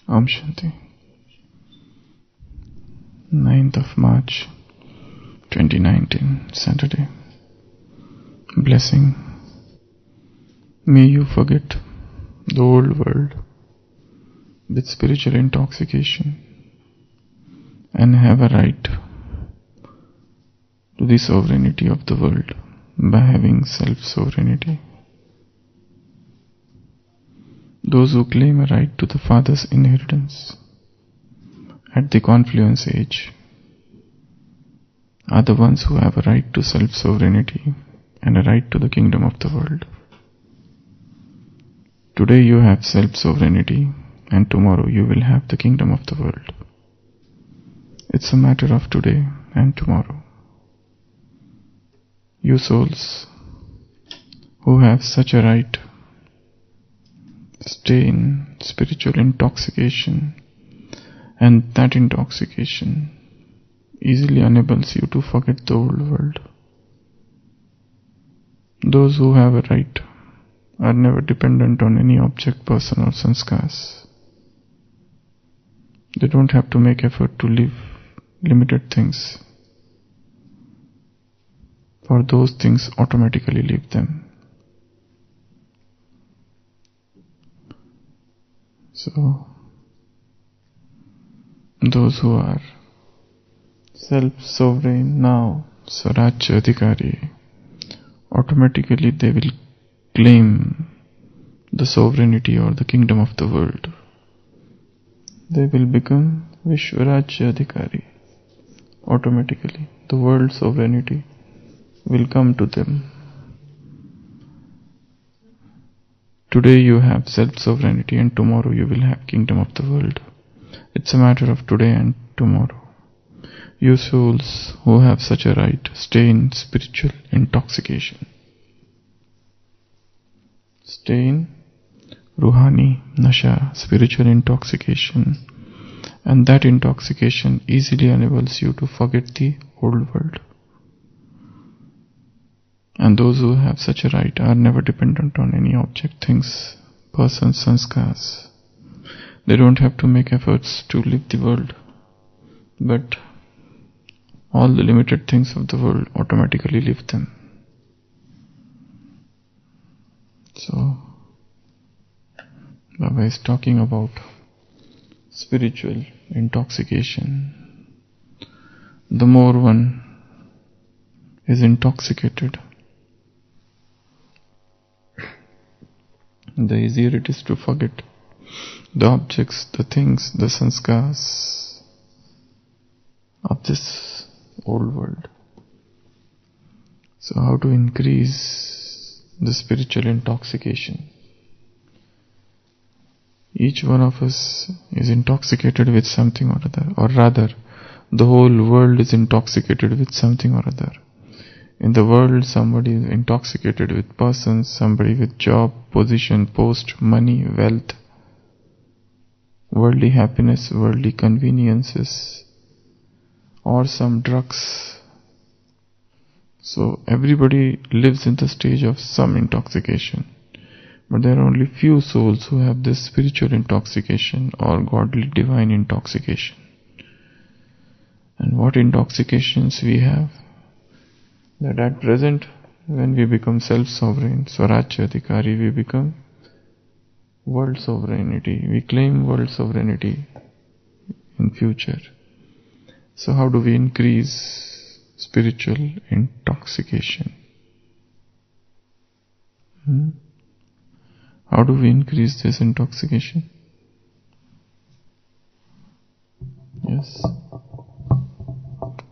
Om Shanti. 9th of March 2019, Saturday. Blessing. May you forget the old world with spiritual intoxication and have a right to the sovereignty of the world by having self-sovereignty. Those who claim a right to the Father's inheritance at the confluence age are the ones who have a right to self-sovereignty and a right to the kingdom of the world. Today you have self-sovereignty and tomorrow you will have the kingdom of the world. It's a matter of today and tomorrow. You souls who have such a right stay in spiritual intoxication, and that intoxication easily enables you to forget the old world. Those who have a right are never dependent on any object, person or sanskars. They don't have to make effort to live limited things, for those things automatically leave them. So, those who are self-sovereign now, Swarajya Adhikari, automatically they will claim the sovereignty or the kingdom of the world. They will become Vishwarajya Adhikari. Automatically, the world sovereignty will come to them. Today you have self-sovereignty and tomorrow you will have kingdom of the world. It's a matter of today and tomorrow. You souls who have such a right, stay in spiritual intoxication. Stay in Ruhani, Nasha, spiritual intoxication. And that intoxication easily enables you to forget the old world. And those who have such a right are never dependent on any object, things, persons, sanskars. They don't have to make efforts to live the world, but all the limited things of the world automatically leave them. So, Baba is talking about spiritual intoxication. The more one is intoxicated, the easier it is to forget the objects, the things, the sanskars of this old world. So how to increase the spiritual intoxication? Each one of us is intoxicated with something or other, or rather, the whole world is intoxicated with something or other. In the world, somebody is intoxicated with persons, somebody with job, position, post, money, wealth, worldly happiness, worldly conveniences, or some drugs. So everybody lives in the stage of some intoxication. But there are only few souls who have this spiritual intoxication or godly divine intoxication. And what intoxications we have? That at present, when we become self-sovereign, Swarajya Adhikari, we become world sovereignty. We claim world sovereignty in future. So how do we increase spiritual intoxication? How do we increase this intoxication? Yes.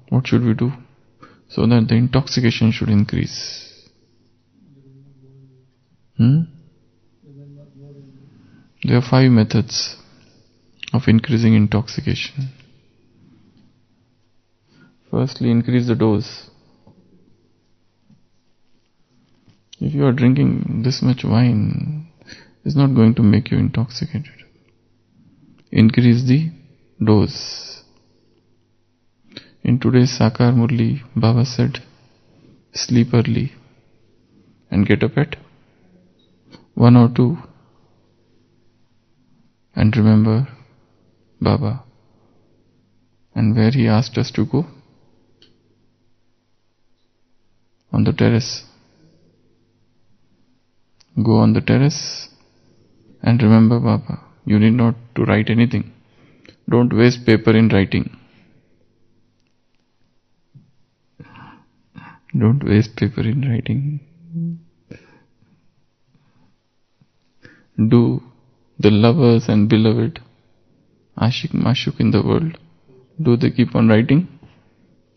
What should we do so that the intoxication should increase? There are 5 methods of increasing intoxication. Firstly, increase the dose. If you are drinking this much wine, it's not going to make you intoxicated. Increase the dose. In today's Sakar Murli, Baba said, sleep early and get up at 1 or 2. And remember, Baba. And where he asked us to go? On the terrace. Go on the terrace and remember Baba. You need not to write anything. Don't waste paper in writing. Don't waste paper in writing. Do the lovers and beloved, Ashik Mashuk in the world, do they keep on writing?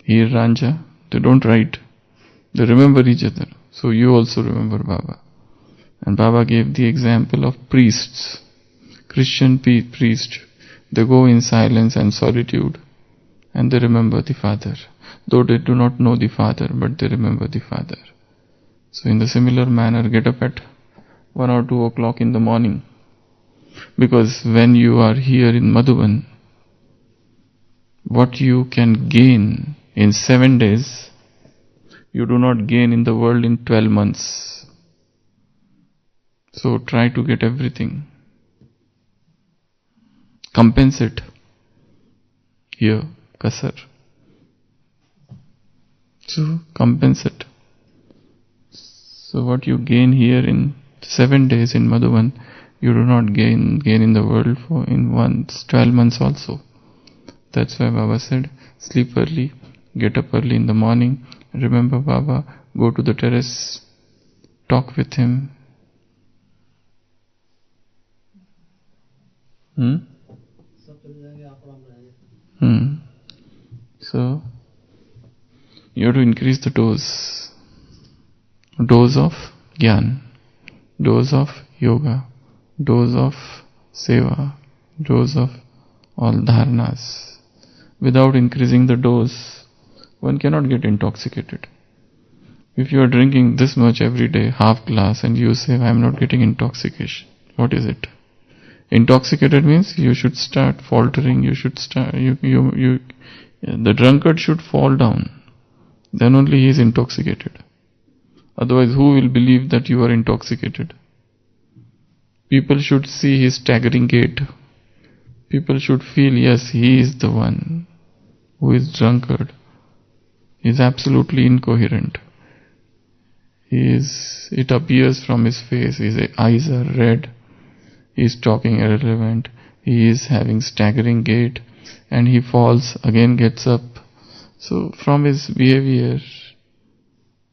Here Ranja, they don't write. They remember each other. So you also remember Baba. And Baba gave the example of priests. Christian priest. They go in silence and solitude and they remember the Father. Though they do not know the Father, but they remember the Father. So in the similar manner, get up at 1 or 2 o'clock in the morning. Because when you are here in Madhuban, what you can gain in 7 days, you do not gain in the world in 12 months. So try to get everything. Compensate. Here, Kasar. So compensate. So what you gain here in 7 days in Madhuban, you do not gain in the world for in 12 months also. That's why Baba said, sleep early, get up early in the morning, remember Baba, go to the terrace, talk with him. So, you have to increase the dose of Gyan, dose of yoga, dose of seva, dose of all dharnas. Without increasing the dose, one cannot get intoxicated. If you are drinking this much every day, half glass, and you say, I am not getting intoxication, what is it? Intoxicated means you should start faltering, the drunkard should fall down. Then only he is intoxicated. Otherwise, who will believe that you are intoxicated? People should see his staggering gait. People should feel, yes, he is the one who is drunkard. He is absolutely incoherent. It appears from his face, his eyes are red, he is talking irrelevant, he is having staggering gait, and he falls, again gets up. So from his behavior,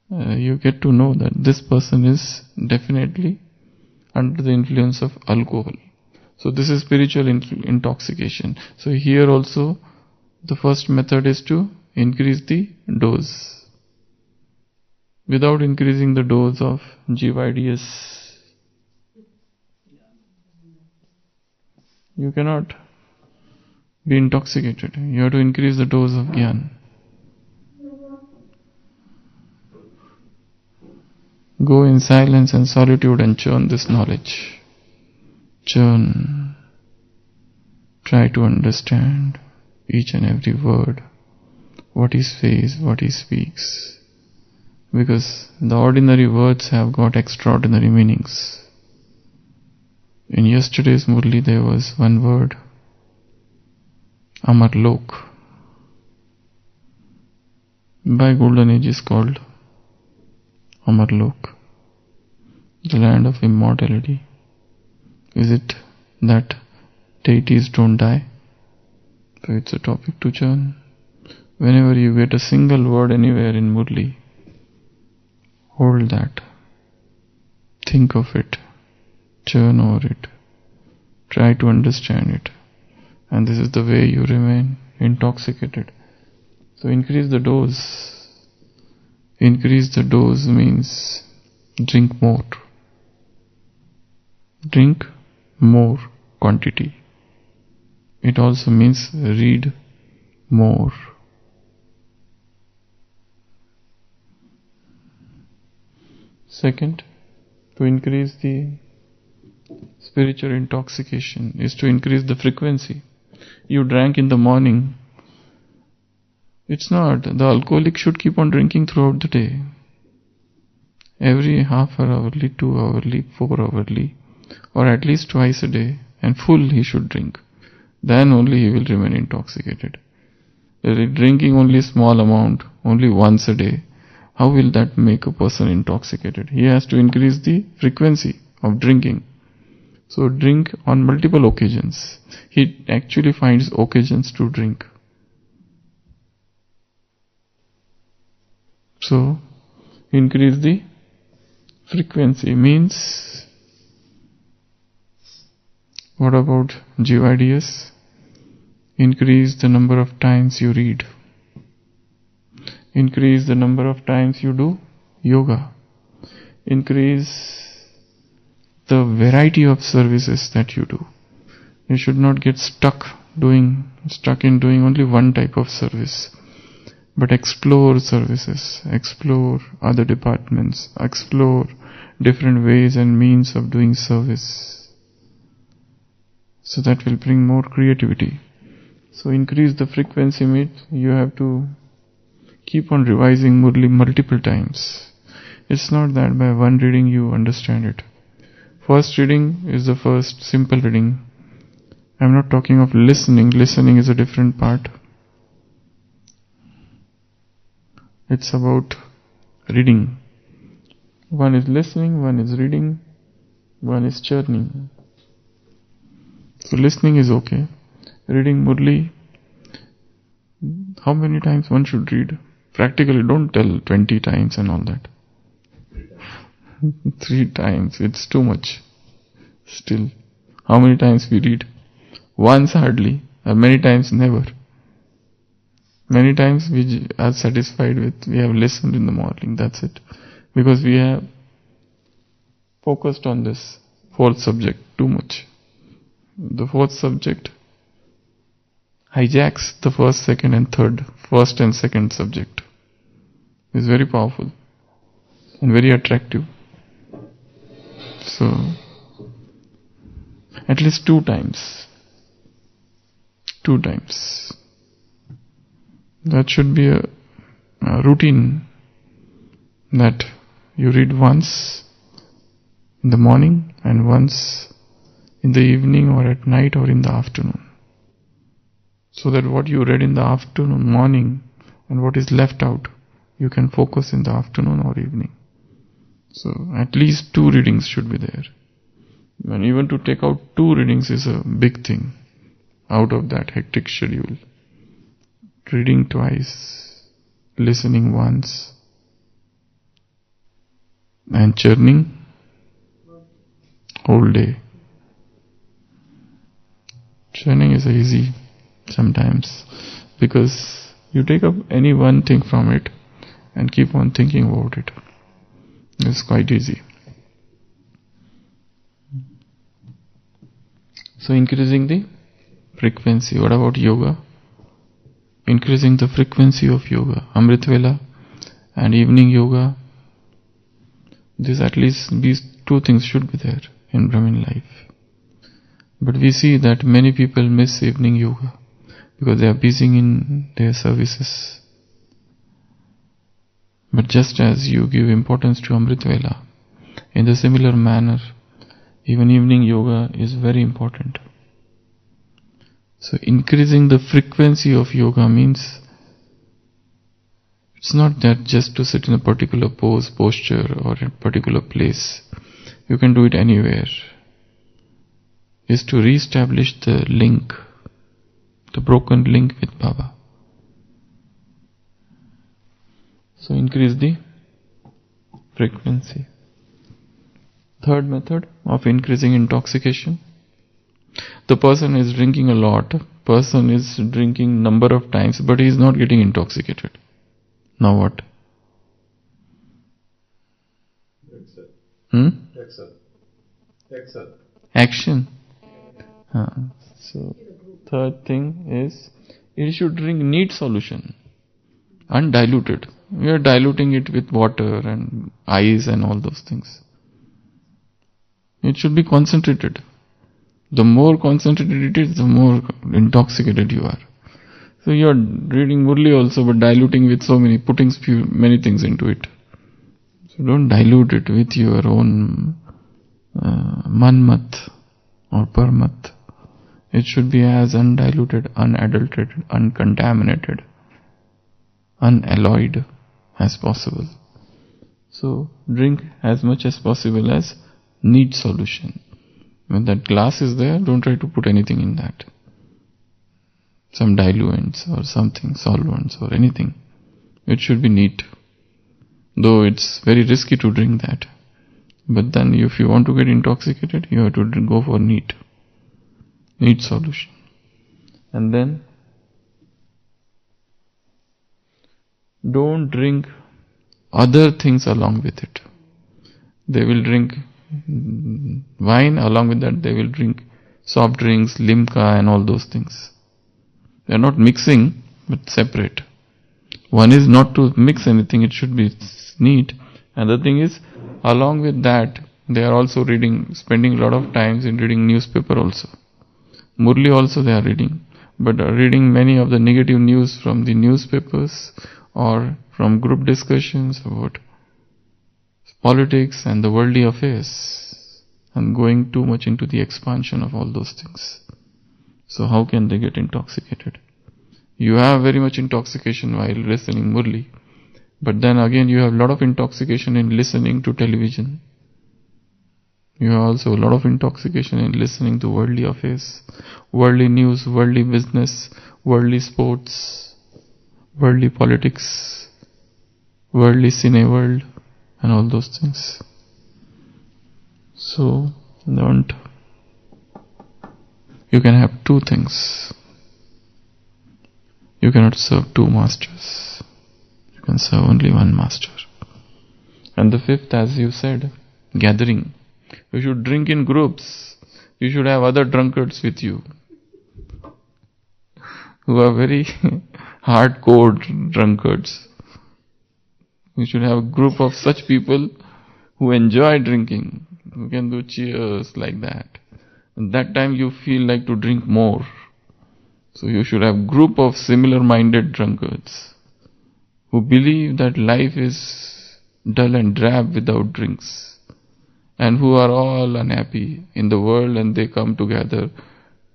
you get to know that this person is definitely under the influence of alcohol. So this is spiritual intoxication. So here also, the first method is to increase the dose. Without increasing the dose of GYDS, you cannot be intoxicated. You have to increase the dose of Gyan. Go in silence and solitude and churn this knowledge. Churn. Try to understand each and every word, what he says, what he speaks. Because the ordinary words have got extraordinary meanings. In yesterday's Murli there was one word, Amar Lok. By Golden Age is called Amar Lok, the land of immortality. Is it that deities don't die? So it's a topic to churn. Whenever you get a single word anywhere in Murli, hold that. Think of it. Churn over it. Try to understand it. And this is the way you remain intoxicated. So increase the dose. Increase the dose means drink more. Drink more quantity. It also means read more. Second, to increase the spiritual intoxication is to increase the frequency. You drank in the morning. It's not. The alcoholic should keep on drinking throughout the day. Every half hourly, 2 hourly, 4 hourly, or at least twice a day, and full he should drink. then only he will remain intoxicated. Drinking only small amount, only once a day, how will that make a person intoxicated? He has to increase the frequency of drinking. So drink on multiple occasions. He actually finds occasions to drink. So increase the frequency means, what about GYDS? Increase the number of times you read. Increase the number of times you do yoga. Increase the variety of services that you do. You should not get stuck in doing only one type of service, but explore services, explore other departments, explore different ways and means of doing service. So that will bring more creativity. So increase the frequency means you have to keep on revising Murli multiple times. It's not that by one reading you understand it. First reading is the first simple reading. I'm not talking of listening. Listening is a different part. It's about reading. One is listening, one is reading, one is churning. So listening is okay. Reading Murli, how many times one should read? Practically don't tell 20 times and all that. 3 times, it's too much. Still, how many times we read? Once hardly, or many times never. Many times we are satisfied with, we have listened in the morning, that's it. Because we have focused on this 4th subject too much. The 4th subject hijacks the 1st, 2nd and 3rd, 1st and 2nd subject. It's very powerful and very attractive. So, at least 2 times. 2 times. That should be a routine, that you read once in the morning and once in the evening or at night or in the afternoon. So that what you read in the afternoon, morning, and what is left out, you can focus in the afternoon or evening. So at least 2 readings should be there. And even to take out 2 readings is a big thing out of that hectic schedule. Reading twice, listening once, and churning whole day. Churning is easy sometimes because you take up any one thing from it and keep on thinking about it. It's quite easy. So increasing the frequency. What about yoga? Increasing the frequency of yoga. Amrit Vela and evening yoga. At least these 2 things should be there in Brahmin life. But we see that many people miss evening yoga because they are busy in their services. But just as you give importance to Amrit Vela, in the similar manner, even evening yoga is very important. So increasing the frequency of yoga means it's not that just to sit in a particular posture or a particular place. You can do it anywhere. Is to re-establish the link, the broken link with Baba. So increase the frequency. Third method of increasing intoxication. The person is drinking a lot, person is drinking number of times, but he is not getting intoxicated. Now what? Action. So third thing is, he should drink neat solution, undiluted. We are diluting it with water and ice and all those things. It should be concentrated. The more concentrated it is, the more intoxicated you are. So you are reading Murli also, but diluting with so many, putting many things into it. So don't dilute it with your own manmat or parmat. It should be as undiluted, unadulterated, uncontaminated, unalloyed as possible. So drink as much as possible as neat solution. When that glass is there, don't try to put anything in that. Some diluents or something, solvents or anything. It should be neat. Though it's very risky to drink that. But then if you want to get intoxicated, you have to go for neat solution. And then don't drink other things along with it. They will drink wine, along with that they will drink soft drinks, limca and all those things. They are not mixing, but separate. One is not to mix anything, it should be neat. Another thing is, along with that, they are also spending a lot of time in reading newspaper also. Murli also they are reading, but are reading many of the negative news from the newspapers or from group discussions about politics and the worldly affairs, and going too much into the expansion of all those things. So how can they get intoxicated? You have very much intoxication while listening Murli, but then again you have a lot of intoxication in listening to television. You have also a lot of intoxication in listening to worldly affairs, worldly news, worldly business, worldly sports, worldly politics, worldly cine world, and all those things. So, you can have two things. You cannot serve two masters. You can serve only one master. And the fifth, as you said, gathering. You should drink in groups. You should have other drunkards with you who are very hardcore drunkards. You should have a group of such people who enjoy drinking, who can do cheers like that. And that time you feel like to drink more. So you should have a group of similar-minded drunkards who believe that life is dull and drab without drinks, and who are all unhappy in the world, and they come together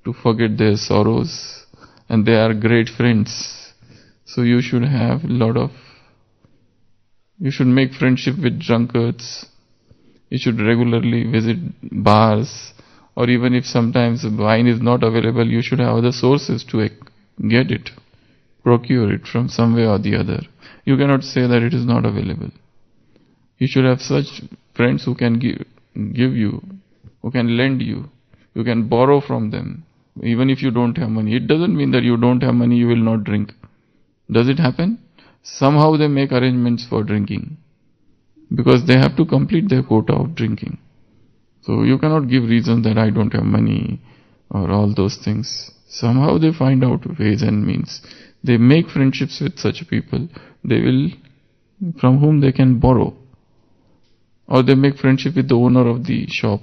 to forget their sorrows, and they are great friends. So you should have you should make friendship with drunkards. You should regularly visit bars, or even if sometimes wine is not available, you should have other sources to get it, procure it from somewhere or the other. You cannot say that it is not available. You should have such friends who can give you, who can lend you, you can borrow from them, even if you don't have money. It doesn't mean that you don't have money, you will not drink. Does it happen? Somehow they make arrangements for drinking, because they have to complete their quota of drinking. So you cannot give reasons that I don't have money or all those things. Somehow they find out ways and means. They make friendships with such people, from whom they can borrow. Or they make friendship with the owner of the shop.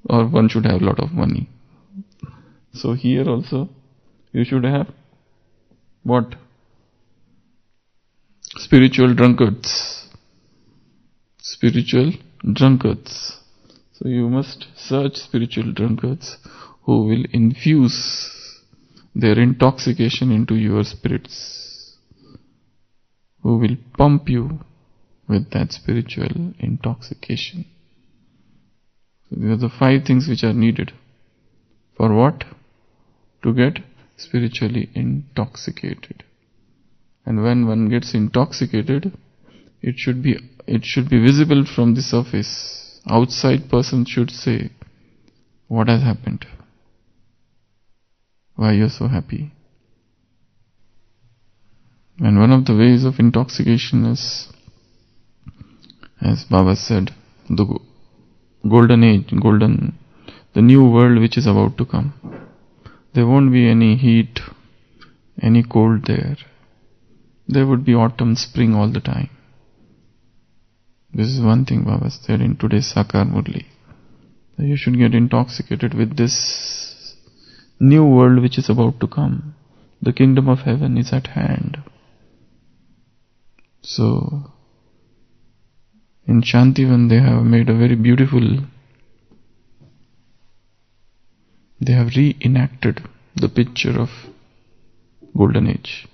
Or one should have a lot of money. So here also, you should have what? Spiritual drunkards. Spiritual drunkards. So you must search spiritual drunkards who will infuse their intoxication into your spirits, who will pump you with that spiritual intoxication. So these are the 5 things which are needed. For what? To get spiritually intoxicated. And when one gets intoxicated, it should be visible from the surface. Outside person should say, what has happened? Why you are so happy? And one of the ways of intoxication is, as Baba said, the golden age, the new world which is about to come. There won't be any heat, any cold there. There would be autumn, spring all the time. This is one thing Baba said in today's Sakar Murli. That you should get intoxicated with this new world which is about to come. The kingdom of heaven is at hand. So, in Shantivan they have made a very beautiful They have reenacted the picture of golden age.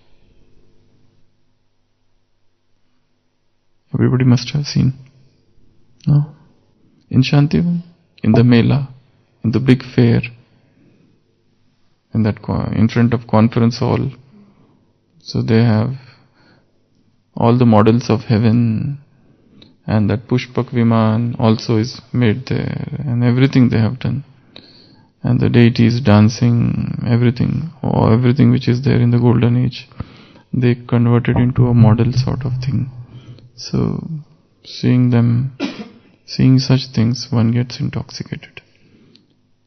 Everybody must have seen. No? In Shantivan, in the Mela, in the big fair, in front of conference hall. So they have all the models of heaven, and that Pushpak Viman also is made there, and everything they have done. And the deities dancing, everything which is there in the golden age, they converted into a model sort of thing. So, seeing such things, one gets intoxicated.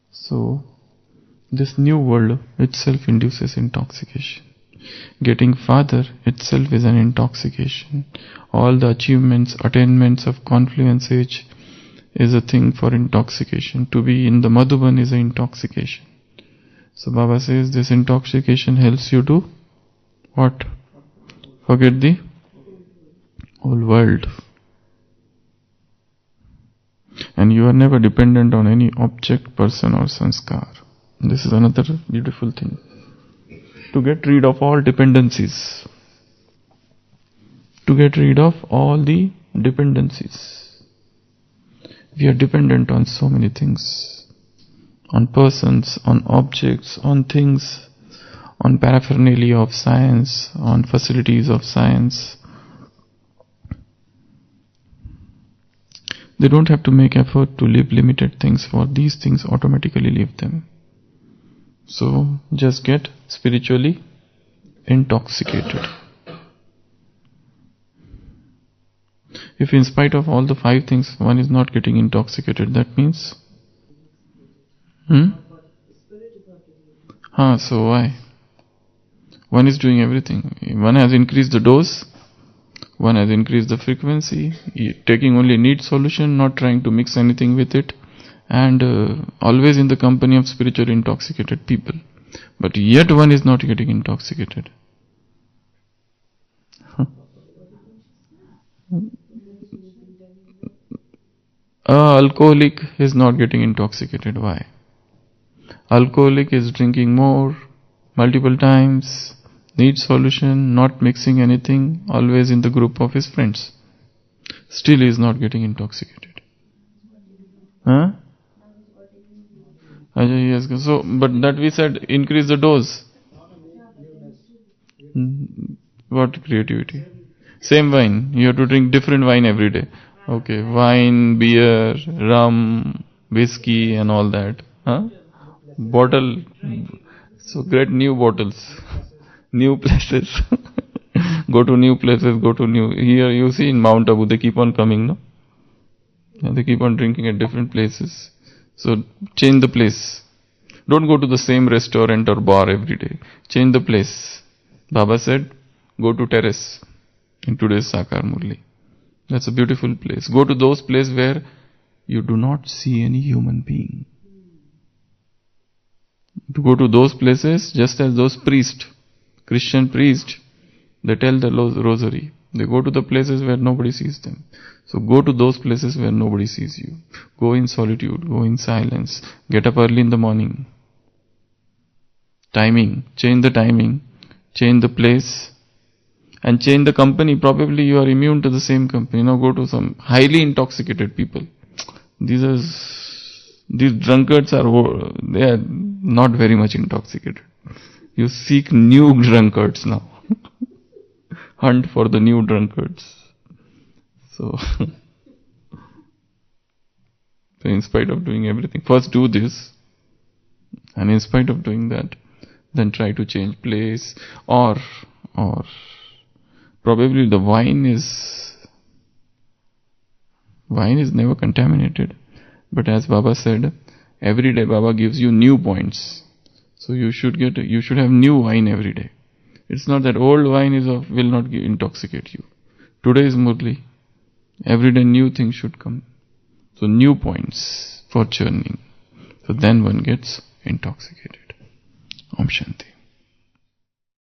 So, this new world itself induces intoxication. Getting farther itself is an intoxication. All the achievements, attainments of confluence age is a thing for intoxication. To be in the Madhuban is an intoxication. So Baba says this intoxication helps you to what? Forget the whole world. And you are never dependent on any object, person or sanskar. This is another beautiful thing. To get rid of all dependencies. To get rid of all the dependencies. We are dependent on so many things. On persons, on objects, on things, on paraphernalia of science, on facilities of science. They don't have to make effort to live limited things, for these things automatically leave them. So just get spiritually intoxicated. If in spite of all the 5 things one is not getting intoxicated, that means so why? One is doing everything. One has increased the dose, one has increased the frequency, taking only need solution, not trying to mix anything with it, and always in the company of spiritually intoxicated people. But yet one is not getting intoxicated. Alcoholic is not getting intoxicated. Why? Alcoholic is drinking more, multiple times, needs solution, not mixing anything, always in the group of his friends. Still he is not getting intoxicated. Yes. So, but that we said, increase the dose. What creativity? Same wine. You have to drink different wine every day. Okay, wine, beer, rum, whiskey and all that. Bottle. So get new bottles. New places. Go to new places, here you see in Mount Abu, they keep on coming, no? And they keep on drinking at different places. So change the place. Don't go to the same restaurant or bar every day. Change the place. Baba said, go to terrace in today's Sakar Murli. That's a beautiful place. Go to those places where you do not see any human being. To go to those places, just as those priests, Christian priests, they tell the rosary. They go to the places where nobody sees them. So go to those places where nobody sees you. Go in solitude, go in silence. Get up early in the morning. Timing, change the place, and change the company. Probably you are immune to the same company. Now go to some highly intoxicated people. These drunkards they are not very much intoxicated. You seek new drunkards now. Hunt for the new drunkards. So in spite of doing everything, first do this, and in spite of doing that, then try to change place, or probably the wine is never contaminated. But as Baba said, every day Baba gives you new points. So you should have new wine every day. It's not that old wine will not intoxicate you. Today is Murli. Every day new things should come. So new points for churning. So then one gets intoxicated. Om Shanti.